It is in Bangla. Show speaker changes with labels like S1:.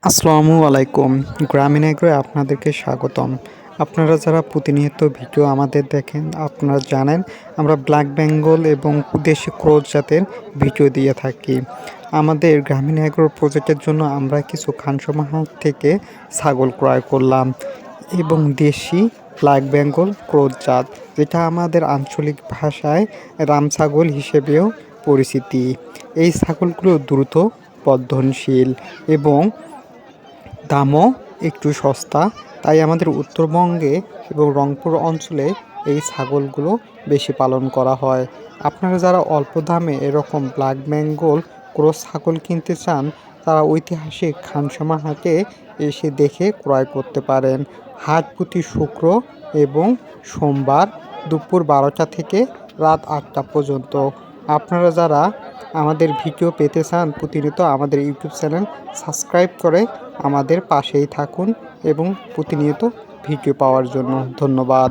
S1: আসসালামু আলাইকুম। গ্রামীণ এগ্রোয় আপনাদেরকে স্বাগতম। আপনারা যারা প্রতিনিয়ত ভিডিও আমাদের দেখেন, আপনারা জানেন আমরা ব্ল্যাক বেঙ্গল এবং দেশি ক্রস জাতের ভিডিও দিয়ে থাকি। আমাদের গ্রামীণ এগ্রো প্রজেক্টের জন্য আমরা কিছু খানসামা হাট থেকে ছাগল ক্রয় করলাম এবং দেশি ব্ল্যাক বেঙ্গল ক্রস জাত, যেটা আমাদের আঞ্চলিক ভাষায় রাম ছাগল হিসেবেও পরিচিতি। এই ছাগলগুলো দ্রুত বর্ধনশীল এবং দামও একটু সস্তা, তাই আমাদের উত্তরবঙ্গে এবং রংপুর অঞ্চলে এই ছাগলগুলো বেশি পালন করা হয়। আপনারা যারা অল্প দামে এরকম ব্ল্যাক বেঙ্গল ক্রস ছাগল কিনতে চান, তারা ঐতিহাসিক খানসামা হাটে এসে দেখে ক্রয় করতে পারেন। হাট প্রতি শুক্র এবং সোমবার দুপুর 12টা থেকে রাত 8টা পর্যন্ত। আপনারা যারা আমাদের ভিডিও পেতে চান প্রতিনিয়ত, আমাদের ইউটিউব চ্যানেল সাবস্ক্রাইব করে আমাদের পাশেই থাকুন এবং প্রতিনিয়ত ভিডিও পাওয়ার জন্য ধন্যবাদ।